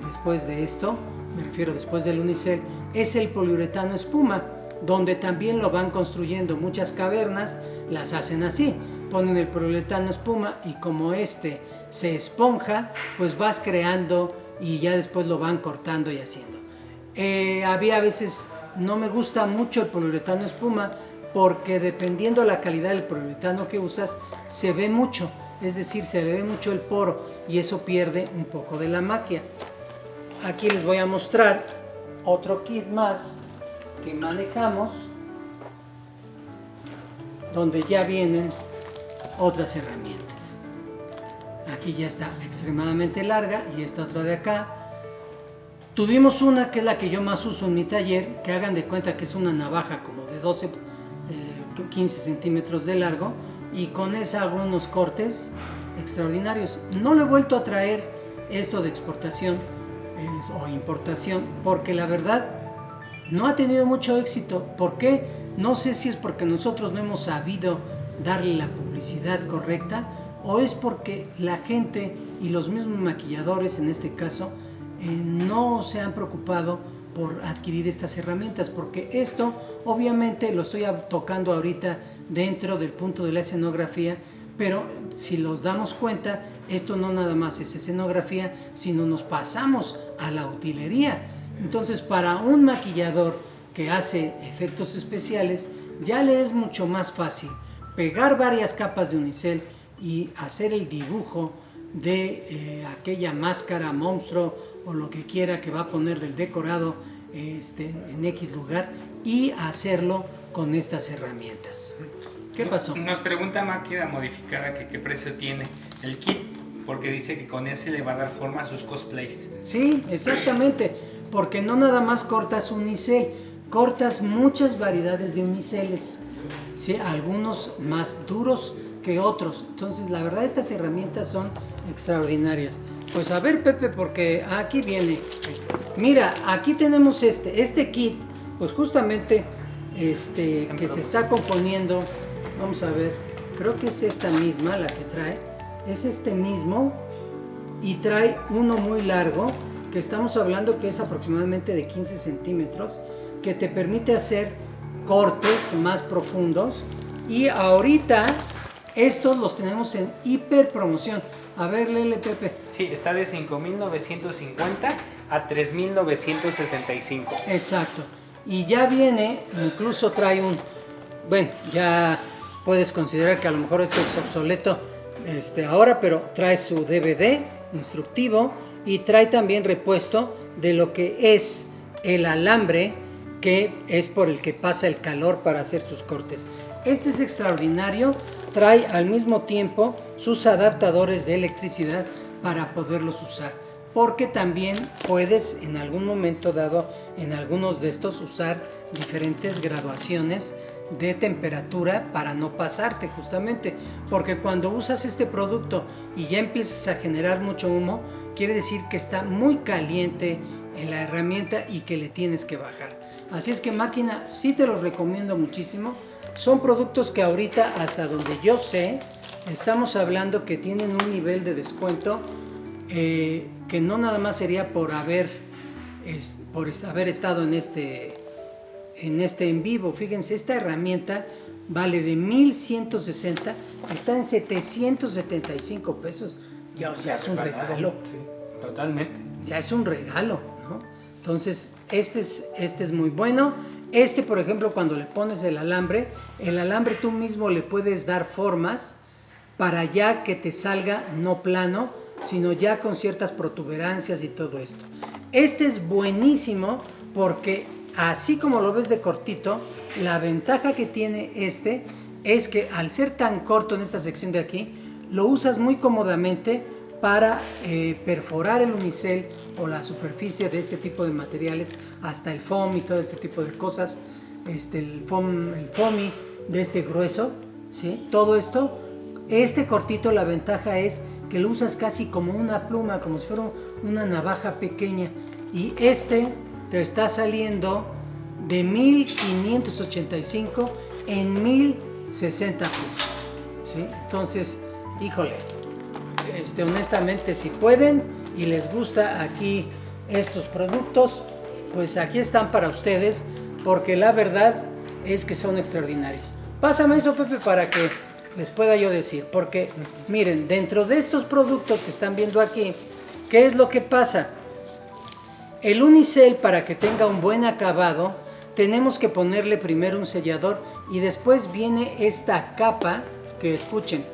Speaker 1: después de esto, me refiero después del unicel, es el poliuretano espuma, donde también lo van construyendo. Muchas cavernas las hacen así, ponen el poliuretano espuma y como se esponja, pues vas creando y ya después lo van cortando y haciendo. Había a veces, no me gusta mucho el poliuretano espuma, porque dependiendo la calidad del poliuretano que usas, se ve mucho, es decir, se le ve mucho el poro y eso pierde un poco de la magia. Aquí les voy a mostrar otro kit más que manejamos, donde ya vienen otras herramientas. Aquí ya está extremadamente larga y esta otra de acá. Tuvimos una que es la que yo más uso en mi taller, que hagan de cuenta que es una navaja como de 15 centímetros de largo, y con esa hago unos cortes extraordinarios. No lo he vuelto a traer esto de exportación o importación, porque la verdad no ha tenido mucho éxito. ¿Por qué? No sé si es porque nosotros no hemos sabido darle la publicidad correcta, o es porque la gente y los mismos maquilladores en este caso no se han preocupado por adquirir estas herramientas, porque esto obviamente lo estoy tocando ahorita dentro del punto de la escenografía, pero si nos damos cuenta, esto no nada más es escenografía, sino nos pasamos a la utilería. Entonces, para un maquillador que hace efectos especiales, ya le es mucho más fácil pegar varias capas de unicel y hacer el dibujo de aquella máscara, monstruo o lo que quiera que va a poner del decorado en X lugar, y hacerlo con estas herramientas. ¿Qué pasó?
Speaker 2: Nos pregunta Máquina Modificada que qué precio tiene el kit, porque dice que con ese le va a dar forma a sus cosplays.
Speaker 1: Sí, exactamente, porque no nada más cortas unicel, cortas muchas variedades de uniceles, ¿sí? Algunos más duros que otros. Entonces, la verdad, estas herramientas son extraordinarias. Pues a ver, Pepe, porque aquí viene. Mira, aquí tenemos este kit, pues justamente que se está componiendo. Vamos a ver, creo que es esta misma la que trae. Es este mismo y trae uno muy largo, que estamos hablando que es aproximadamente de 15 centímetros, que te permite hacer cortes más profundos. Y ahorita estos los tenemos en hiper promoción. A ver, léele, Pepe.
Speaker 2: Sí, está de 5,950 a 3,965.
Speaker 1: Exacto. Y ya viene, incluso trae un, bueno, ya puedes considerar que a lo mejor esto es obsoleto ahora, pero trae su DVD instructivo y trae también repuesto de lo que es el alambre que es por el que pasa el calor para hacer sus cortes. Este es extraordinario, trae al mismo tiempo sus adaptadores de electricidad para poderlos usar, porque también puedes en algún momento dado en algunos de estos usar diferentes graduaciones de temperatura para no pasarte justamente, porque cuando usas este producto y ya empiezas a generar mucho humo, quiere decir que está muy caliente en la herramienta y que le tienes que bajar. Así es que máquina, sí te los recomiendo muchísimo. Son productos que ahorita, hasta donde yo sé, estamos hablando que tienen un nivel de descuento que no nada más sería por haber estado en este en vivo. Fíjense, esta herramienta vale de 1,160, está en 775 pesos. Ya, o sea, es un regalo.
Speaker 2: Sí, totalmente.
Speaker 1: Ya es un regalo, ¿no? Entonces, este es muy bueno. Por ejemplo, cuando le pones el alambre tú mismo le puedes dar formas para ya que te salga no plano, sino ya con ciertas protuberancias y todo esto. Este es buenísimo porque así como lo ves de cortito, la ventaja que tiene es que al ser tan corto en esta sección de aquí, lo usas muy cómodamente para perforar el unicel o la superficie de este tipo de materiales, hasta el foam y todo este tipo de cosas, el foamy de este grueso, ¿sí? Todo esto, cortito, la ventaja es que lo usas casi como una pluma, como si fuera una navaja pequeña, y te está saliendo de 1,585 en 1,060 pesos, ¿sí? Entonces, híjole, honestamente, si pueden y les gusta aquí estos productos, pues aquí están para ustedes, porque la verdad es que son extraordinarios. Pásame eso, Pepe, para que les pueda yo decir, porque miren, dentro de estos productos que están viendo aquí, ¿qué es lo que pasa? El unicel, para que tenga un buen acabado, tenemos que ponerle primero un sellador y después viene esta capa que, escuchen,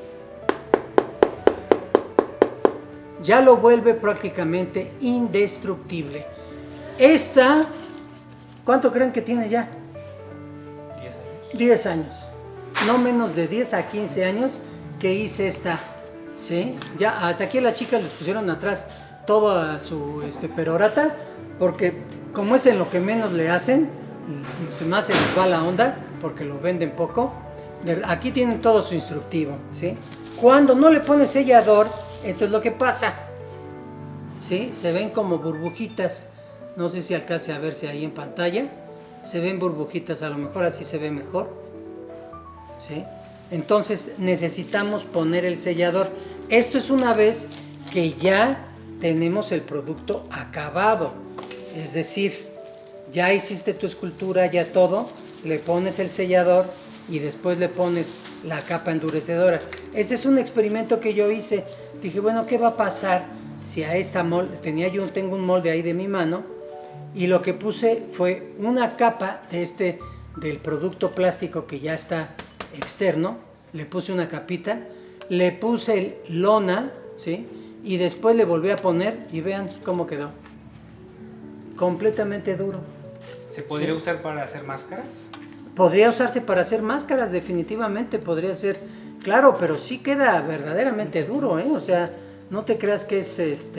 Speaker 1: ya lo vuelve prácticamente indestructible. ¿Cuánto creen que tiene ya? 10 años. No menos de 10 a 15 años que hice esta, ¿sí? Ya hasta aquí a las chicas les pusieron atrás toda su perorata, porque como es en lo que menos le hacen, más se les va la onda, porque lo venden poco. Aquí tienen todo su instructivo, ¿sí? Cuando no le pones sellador, esto es lo que pasa, ¿sí? Se ven como burbujitas. No sé si alcance a verse ahí en pantalla. Se ven burbujitas, a lo mejor así se ve mejor, ¿sí? Entonces necesitamos poner el sellador. Esto es una vez que ya tenemos el producto acabado. Es decir, ya hiciste tu escultura, ya todo, le pones el sellador y después le pones la capa endurecedora. Ese es un experimento que yo hice. Dije, bueno, ¿qué va a pasar si a esta molde, tengo un molde ahí de mi mano, y lo que puse fue una capa del producto plástico que ya está externo, le puse una capita, le puse lona, ¿sí? Y después le volví a poner y vean cómo quedó. Completamente duro.
Speaker 2: ¿Se podría usar para hacer máscaras?
Speaker 1: Podría usarse para hacer máscaras, definitivamente podría ser, claro, pero sí queda verdaderamente duro, ¿eh? O sea, no te creas que es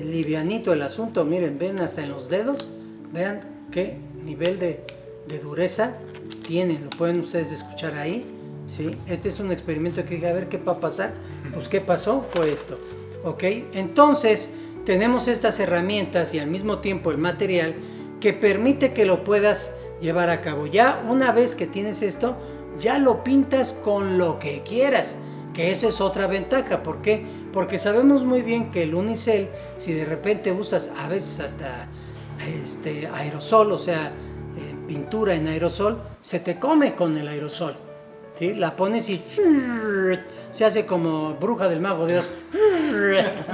Speaker 1: livianito el asunto. Miren, ven hasta en los dedos, vean qué nivel de dureza tiene, lo pueden ustedes escuchar ahí, ¿sí? Este es un experimento que dije, a ver qué va a pasar. Pues qué pasó fue esto, ¿ok? Entonces tenemos estas herramientas y al mismo tiempo el material que permite que lo puedas llevar a cabo. Ya una vez que tienes esto, ya lo pintas con lo que quieras, que eso es otra ventaja. ¿Por qué? Porque sabemos muy bien que el unicel, si de repente usas a veces hasta aerosol, o sea, pintura en aerosol, se te come con el aerosol, ¿sí? La pones y se hace como Bruja del Mago de Oz,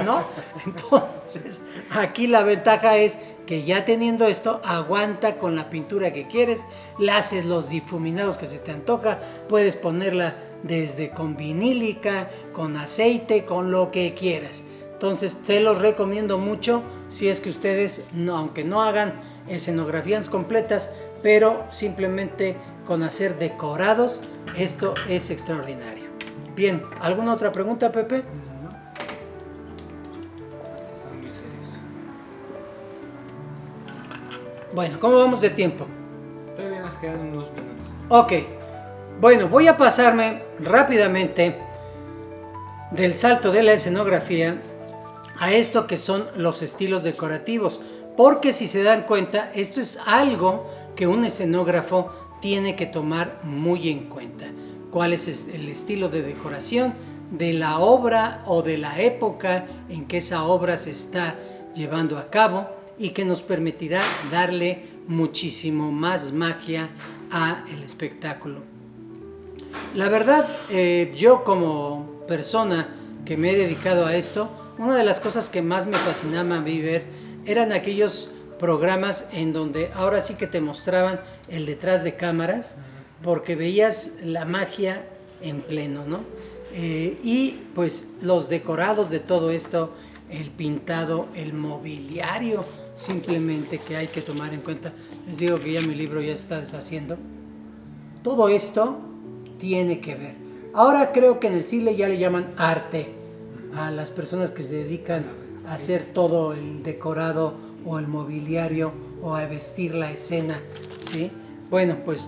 Speaker 1: ¿no? Entonces, Entonces, aquí la ventaja es que ya teniendo esto, aguanta con la pintura que quieres, le haces los difuminados que se te antoja, puedes ponerla desde con vinílica, con aceite, con lo que quieras. Entonces, te los recomiendo mucho si es que ustedes, no, aunque no hagan escenografías completas, pero simplemente con hacer decorados, esto es extraordinario. Bien, ¿alguna otra pregunta, Pepe?
Speaker 2: No. Están muy serios.
Speaker 1: Bueno, ¿cómo vamos de tiempo?
Speaker 2: Todavía nos quedan unos minutos.
Speaker 1: Ok, bueno, voy a pasarme rápidamente del salto de la escenografía a esto que son los estilos decorativos, porque si se dan cuenta, esto es algo que un escenógrafo tiene que tomar muy en cuenta. ¿Cuál es el estilo de decoración de la obra o de la época en que esa obra se está llevando a cabo y que nos permitirá darle muchísimo más magia al espectáculo? La verdad, yo como persona que me he dedicado a esto, una de las cosas que más me fascinaba a mí ver eran aquellos programas en donde ahora sí que te mostraban el detrás de cámaras, porque veías la magia en pleno, ¿no? Y pues los decorados de todo esto, el pintado, el mobiliario, simplemente que hay que tomar en cuenta. Les digo que ya mi libro ya está deshaciendo. Todo esto tiene que ver. Ahora creo que en el cine ya le llaman arte a las personas que se dedican a hacer todo el decorado o el mobiliario o a vestir la escena, ¿sí? Bueno, pues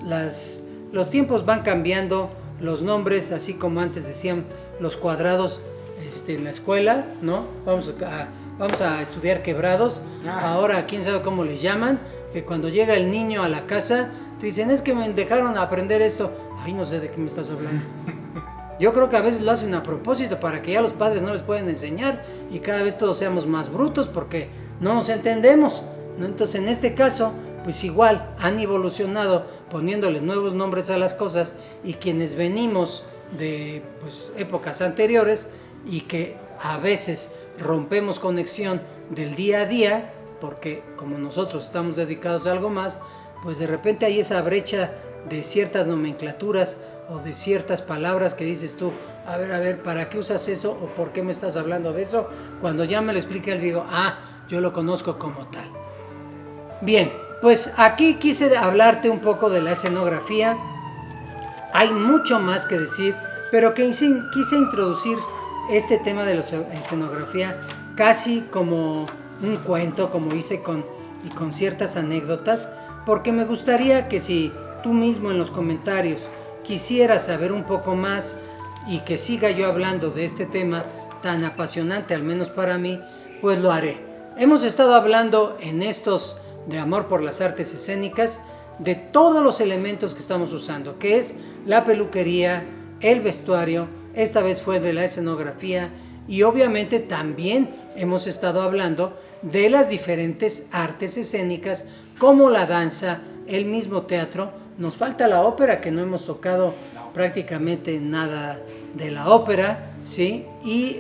Speaker 1: los tiempos van cambiando, los nombres, así como antes decían los cuadrados en la escuela, ¿no? Vamos a estudiar quebrados. Ahora quién sabe cómo les llaman, que cuando llega el niño a la casa te dicen, es que me dejaron aprender esto. Ay, no sé de qué me estás hablando. Yo creo que a veces lo hacen a propósito para que ya los padres no les pueden enseñar y cada vez todos seamos más brutos porque no nos entendemos, ¿no? Entonces en este caso, pues igual han evolucionado poniéndoles nuevos nombres a las cosas, y quienes venimos de pues, épocas anteriores y que a veces rompemos conexión del día a día porque como nosotros estamos dedicados a algo más, pues de repente hay esa brecha de ciertas nomenclaturas o de ciertas palabras que dices tú, a ver, ¿para qué usas eso? ¿O por qué me estás hablando de eso? Cuando ya me lo explica él, digo, yo lo conozco como tal. Bien, pues aquí quise hablarte un poco de la escenografía. Hay mucho más que decir, pero que quise introducir este tema de la escenografía casi como un cuento, como hice con ciertas anécdotas, porque me gustaría que si tú mismo en los comentarios quisieras saber un poco más y que siga yo hablando de este tema tan apasionante, al menos para mí, pues lo haré. Hemos estado hablando en estos de Amor por las Artes Escénicas de todos los elementos que estamos usando, que es la peluquería, el vestuario, esta vez fue de la escenografía, y obviamente también hemos estado hablando de las diferentes artes escénicas como la danza, el mismo teatro. Nos falta la ópera, que no hemos tocado prácticamente nada de la ópera, ¿sí? Y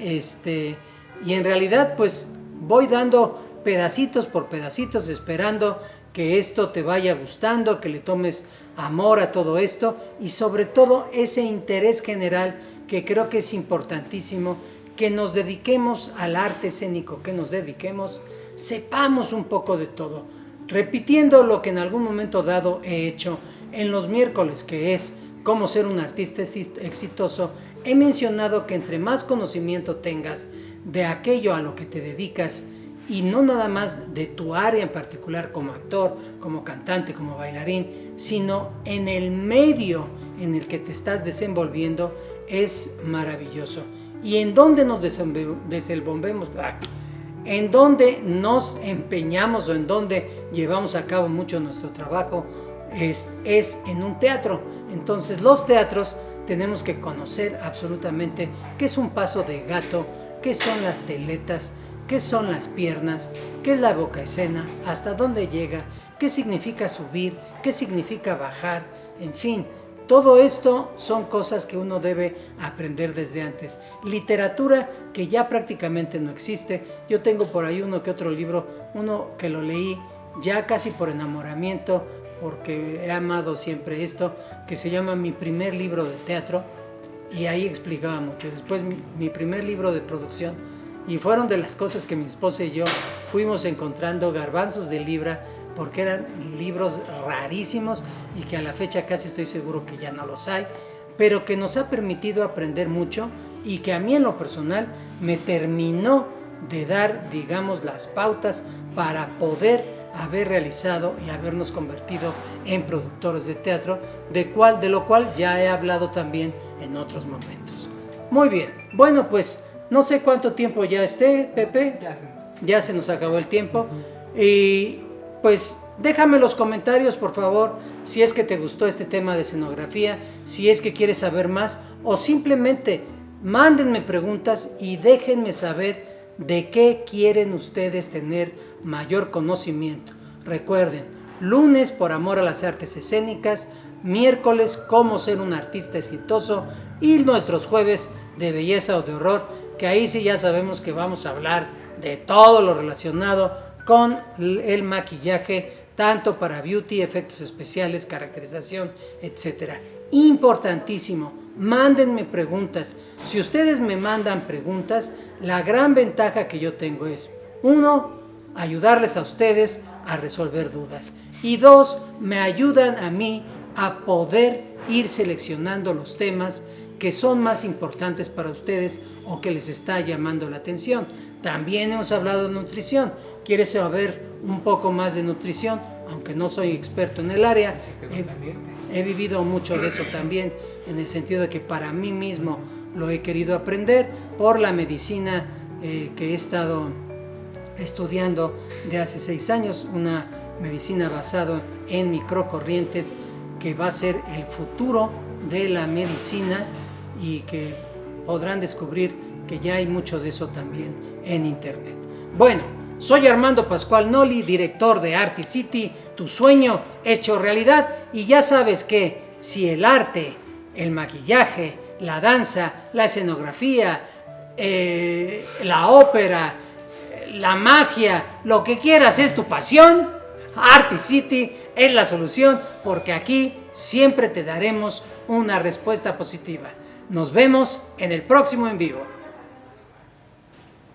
Speaker 1: en realidad pues voy dando pedacitos por pedacitos, esperando que esto te vaya gustando, que le tomes amor a todo esto y sobre todo ese interés general que creo que es importantísimo, que nos dediquemos al arte escénico, que nos dediquemos, sepamos un poco de todo, repitiendo lo que en algún momento dado he hecho en los miércoles, que es cómo ser un artista exitoso. He mencionado que entre más conocimiento tengas de aquello a lo que te dedicas, y no nada más de tu área en particular como actor, como cantante, como bailarín, sino en el medio en el que te estás desenvolviendo, es maravilloso. Y en donde nos desenvolvemos, en donde nos empeñamos o en donde llevamos a cabo mucho nuestro trabajo, es en un teatro. Entonces los teatros tenemos que conocer absolutamente qué es un paso de gato, qué son las teletas, qué son las piernas, qué es la boca escena, hasta dónde llega, qué significa subir, qué significa bajar, en fin, Todo esto son cosas que uno debe aprender desde antes. Literatura que ya prácticamente no existe. Yo tengo por ahí uno que otro libro, uno que lo leí ya casi por enamoramiento, porque he amado siempre esto, que se llama Mi primer libro de teatro, y ahí explicaba mucho. Después mi primer libro de producción, y fueron de las cosas que mi esposa y yo fuimos encontrando garbanzos de libra, porque eran libros rarísimos y que a la fecha casi estoy seguro que ya no los hay, pero que nos ha permitido aprender mucho y que a mí en lo personal me terminó de dar, digamos, las pautas para poder haber realizado y habernos convertido en productores de teatro, de lo cual ya he hablado también en otros momentos. Muy bien, bueno, pues no sé cuánto tiempo ya esté, Pepe. Ya se nos acabó el tiempo. Y pues déjame los comentarios, por favor, si es que te gustó este tema de escenografía, si es que quieres saber más, o simplemente mándenme preguntas y déjenme saber de qué quieren ustedes tener mayor conocimiento. Recuerden, lunes por amor a las artes escénicas, miércoles cómo ser un artista exitoso y nuestros jueves de belleza o de horror, que ahí sí ya sabemos que vamos a hablar de todo lo relacionado con el maquillaje, tanto para beauty, efectos especiales, caracterización, etc. Importantísimo, mándenme preguntas. Si ustedes me mandan preguntas, la gran ventaja que yo tengo es, 1, ayudarles a ustedes a resolver dudas, y 2, me ayudan a mí a poder ir seleccionando los temas que son más importantes para ustedes o que les está llamando la atención. También hemos hablado de nutrición. ¿Quieres saber un poco más de nutrición? Aunque no soy experto en el área, he vivido mucho de eso también, en el sentido de que para mí mismo lo he querido aprender por la medicina que he estado estudiando de hace 6 años, una medicina basada en microcorrientes que va a ser el futuro de la medicina y que podrán descubrir que ya hay mucho de eso también en internet. Bueno, soy Armando Pascual Noli, director de Articity, tu sueño hecho realidad, y ya sabes que si el arte, el maquillaje, la danza, la escenografía, la ópera, la magia, lo que quieras es tu pasión, Articity es la solución, porque aquí siempre te daremos una respuesta positiva. Nos vemos en el próximo en vivo.